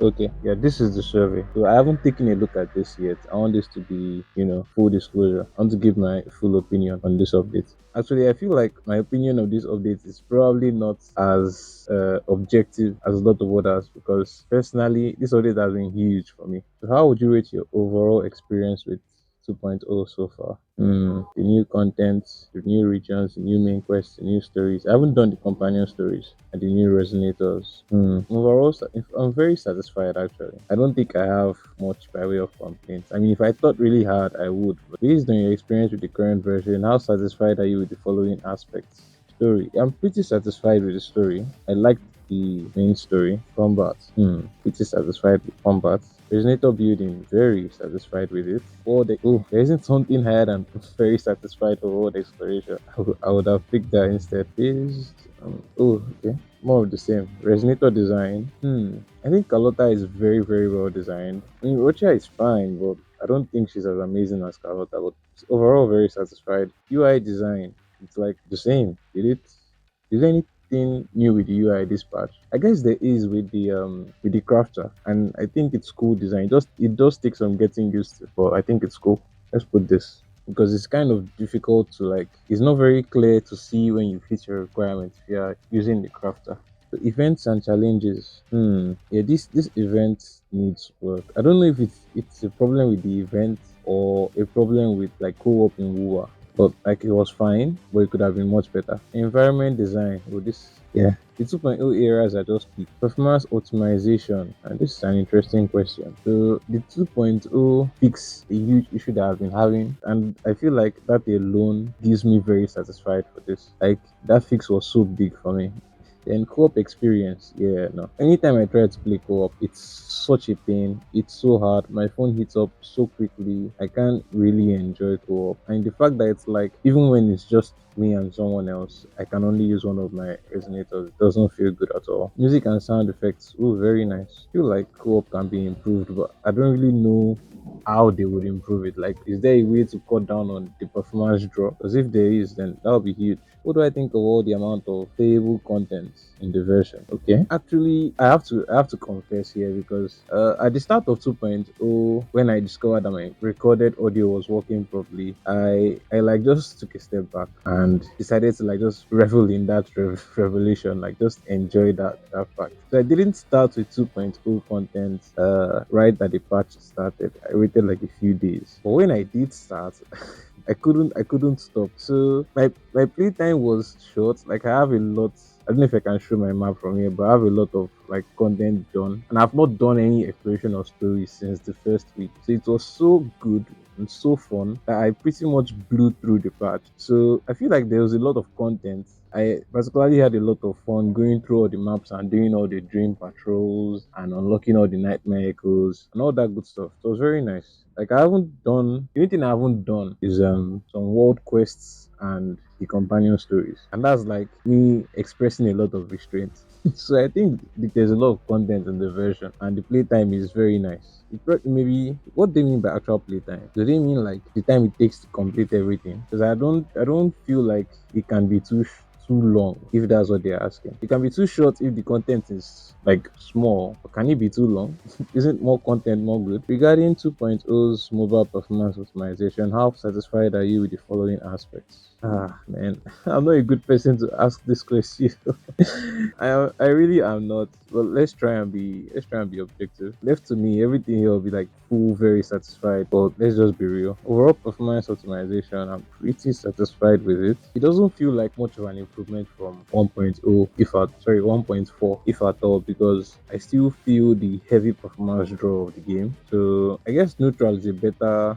Okay, yeah, this is the survey. So I haven't taken a look at this yet. I want this to be, full disclosure. I want to give my full opinion on this update. Actually, I feel like my opinion of this update is probably not as objective as a lot of others because personally, this update has been huge for me. So how would you rate your overall experience with 2.0 so far? The new content, the new regions, the new main quests, the new stories. I haven't done the companion stories and the new resonators. Overall, I'm very satisfied actually. I don't think I have much by way of complaints. I mean, if I thought really hard, I would. But based on your experience with the current version, how satisfied are you with the following aspects? Story. I'm pretty satisfied with the story. I like the main story. Combat. Pretty satisfied with combat. Resonator building. Very satisfied with it. World. Oh, there isn't something higher than very satisfied with world exploration. I would have picked that instead. Based. Okay. More of the same. Resonator design. I think Carlotta is very, very well designed. I mean, Rocha is fine, but I don't think she's as amazing as Carlotta. But overall, very satisfied. UI design. It's like the same. Is there anything new with the UI this patch? I guess there is with the crafter, and I think it's cool design. Just it does take some getting used to, but I think it's cool. Let's put this because it's kind of difficult to like. It's not very clear to see when you hit your requirements if you are using the crafter. So events and challenges. Yeah, this event needs work. I don't know if it's a problem with the event or a problem with like co-op in Wuwa. But like it was fine, but it could have been much better. Environment design. Oh, this yeah. The 2.0 areas are just peak. Performance optimization, and this is an interesting question. So the 2.0 fix a huge issue that I've been having, and I feel like that alone gives me very satisfied for this. Like that fix was so big for me. Then co-op experience, yeah, no. Anytime I try to play co-op, it's such a pain. It's so hard. My phone heats up so quickly. I can't really enjoy co-op. And the fact that it's like even when it's just me and someone else, I can only use one of my resonators. It doesn't feel good at all. Music and sound effects, oh, very nice. I feel like co-op can be improved, but I don't really know how they would improve it. Like, is there a way to cut down on the performance draw? Because if there is, then that would be huge. What do I think of all the amount of playable content in the version? Okay, actually, I have to confess here because at the start of 2.0, when I discovered that my recorded audio was working properly, I like just took a step back and decided to like just revel in that revelation, like just enjoy that fact. So I didn't start with 2.0 content right at the patch started. I waited like a few days, but when I did start. I couldn't stop. So my playtime was short. Like I have a lot. I don't know if I can show my map from here, but I have a lot of like content done, and I've not done any exploration or story since the first week. So it was so good and so fun that I pretty much blew through the patch. So I feel like there was a lot of content. I particularly had a lot of fun going through all the maps and doing all the dream patrols and unlocking all the nightmare echoes and all that good stuff. It was very nice. Like I haven't done the only thing I haven't done is some world quests and the companion stories. And that's like me expressing a lot of restraint. So I think there's a lot of content in the version and the playtime is very nice. Maybe what they mean by actual playtime? Do they mean like the time it takes to complete everything? Because I don't feel like it can be too long if that's what they're asking. It can be too short if the content is like small. But can it be too long? Isn't more content more good? Regarding 2.0's mobile performance optimization, how satisfied are you with the following aspects? Ah man, I'm not a good person to ask this question. I really am not. But let's try and be objective. Left to me, everything here will be like full, very satisfied. But let's just be real. Overall performance optimization, I'm pretty satisfied with it. It doesn't feel like much of an improvement from 1.0, if at sorry 1.4, if at all, because I still feel the heavy performance draw of the game. So I guess neutral is a better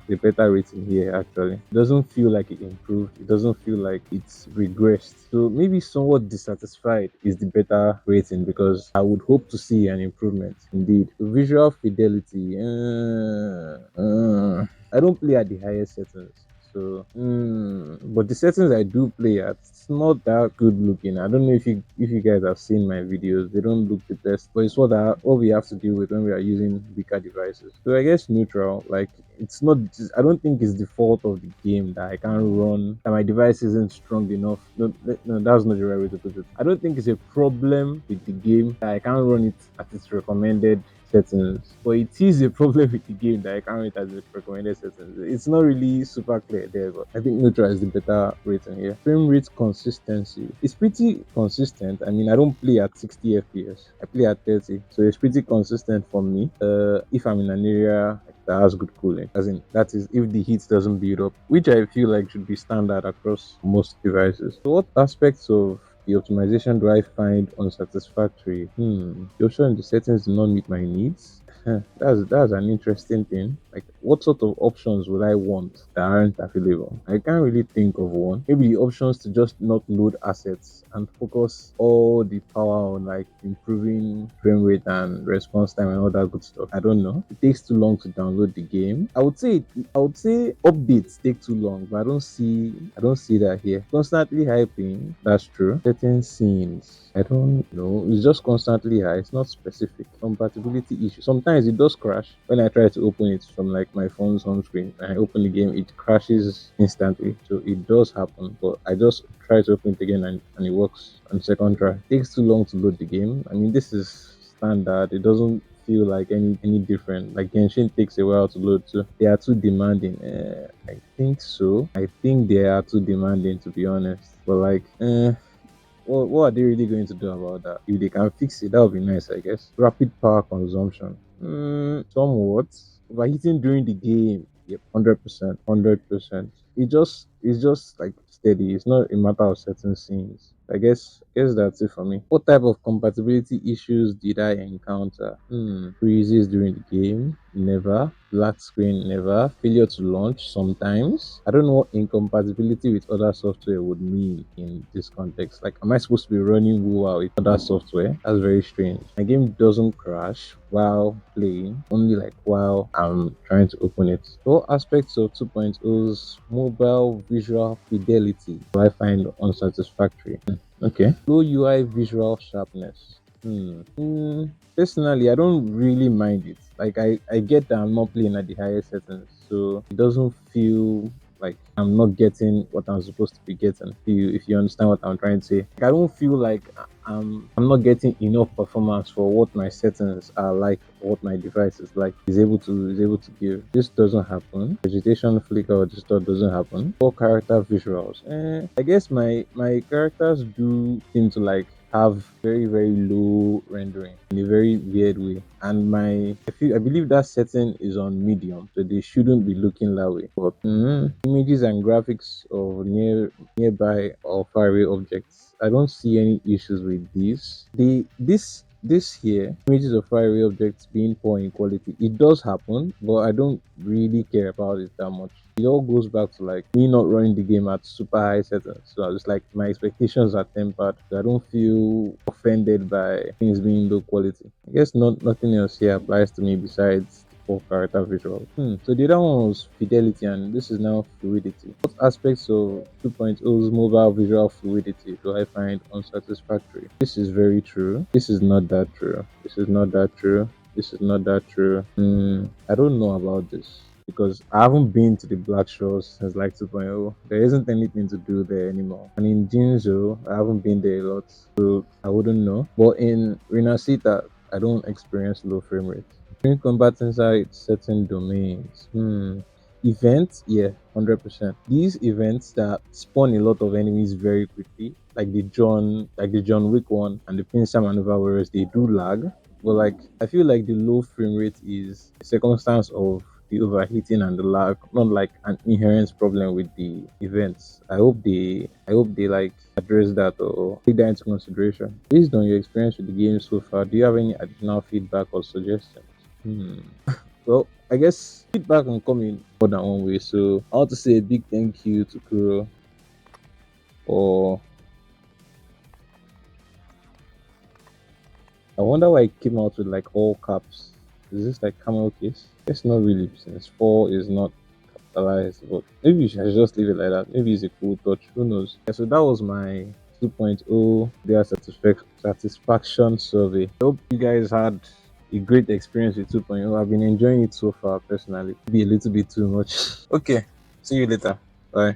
rating here. Actually, it doesn't feel like it improved. It doesn't feel like it's regressed. So maybe somewhat dissatisfied is the better rating because I would hope to see an improvement. Indeed, visual fidelity. I don't play at the highest settings. So, but the settings I do play at, it's not that good looking. I don't know if you guys have seen my videos. They don't look the best, but it's what we have to deal with when we are using weaker devices. So I guess neutral. Like it's not. I don't think it's the fault of the game that I can't run. That my device isn't strong enough. No, that's not the right way to put it. I don't think it's a problem with the game that I can't run it at its recommended settings, but it is a problem with the game that I can't rate as the recommended settings. It's not really super clear there, but I think neutral is the better rating here. Frame rate consistency. It's pretty consistent. I mean, I don't play at 60 FPS. I play at 30, so it's pretty consistent for me. If I'm in an area that has good cooling, as in that is if the heat doesn't build up, which I feel like should be standard across most devices. So what aspects of the optimization do I find unsatisfactory? The option in the settings do not meet my needs. That's an interesting thing. Like, what sort of options would I want that aren't available? I can't really think of one. Maybe the options to just not load assets and focus all the power on like improving frame rate and response time and all that good stuff. I don't know. It takes too long to download the game. I would say updates take too long, but I don't see that here. Constantly hyping, that's true. Certain scenes, I don't know. It's just constantly high. It's not specific. Compatibility issue. Sometimes it does crash when I try to open it from like my phone's home screen. And I open the game, it crashes instantly. So it does happen. But I just try to open it again and it works on second try. It takes too long to load the game. I mean, this is standard. It doesn't feel like any different. Like Genshin takes a while to load too. They are too demanding. I think so. I think they are too demanding, to be honest. But like, what are they really going to do about that? If they can fix it, that would be nice, I guess. Rapid power consumption. Somewhat. Overheating during the game. Yep, 100%. 100%. It's just like steady. It's not a matter of certain scenes. I guess that's it for me. What type of compatibility issues did I encounter? Freezes during the game, never. Black screen, never. Failure to launch, sometimes. I don't know what incompatibility with other software would mean in this context. Like, am I supposed to be running Wuwa with other software? That's very strange. My game doesn't crash while playing, only like while I'm trying to open it. All aspects of 2.0's mobile visual fidelity do I find unsatisfactory. Okay. Low UI visual sharpness. Personally, I don't really mind it. Like, I get that I'm not playing at the highest settings, so it doesn't feel like I'm not getting what I'm supposed to be getting. If you understand what I'm trying to say, like, I don't feel like I'm not getting enough performance for what my settings are like, what my device is like is able to give. This doesn't happen. Vegetation flicker or distort doesn't happen. Poor character visuals. I guess my characters do seem to like have very very low rendering in a very weird way, and I believe that setting is on medium, so they shouldn't be looking that way. But images and graphics of nearby or far away objects, I don't see any issues with these. This here, images of far away objects being poor in quality, it does happen, but I don't really care about it that much. It all goes back to like me not running the game at super high settings. So I was like, my expectations are tempered. So I don't feel offended by things being low quality. I guess nothing else here applies to me besides poor character visuals. So the other one was fidelity, and this is now fluidity. What aspects of 2.0's mobile visual fluidity do I find unsatisfactory? This is very true. This is not that true. This is not that true. This is not that true. I don't know about this because I haven't been to the Black Shores since like 2.0. There isn't anything to do there anymore. And in Jinzo, I haven't been there a lot, so I wouldn't know. But in Rinascita, I don't experience low frame rate. During combat inside certain domains. Events, yeah, 100%. These events that spawn a lot of enemies very quickly, like the John Wick one and the pincer maneuver warriors, they do lag. But like, I feel like the low frame rate is a circumstance of the overheating and the lag, not like an inherent problem with the events. I hope they like address that or take that into consideration. Based on your experience with the game so far, do you have any additional feedback or suggestions? Well, I guess feedback can come in more than one way. So I want to say a big thank you to Kuro for. I wonder why it came out with like all caps. Is this like camel case? It's not really, since 4 is not capitalized, but maybe you should just leave it like that. Maybe it's a cool touch. Who knows? Yeah, so that was my 2.0 their satisfaction survey. I hope you guys had a great experience with 2.0. I've been enjoying it so far personally. Maybe a little bit too much. Okay, see you later. Bye.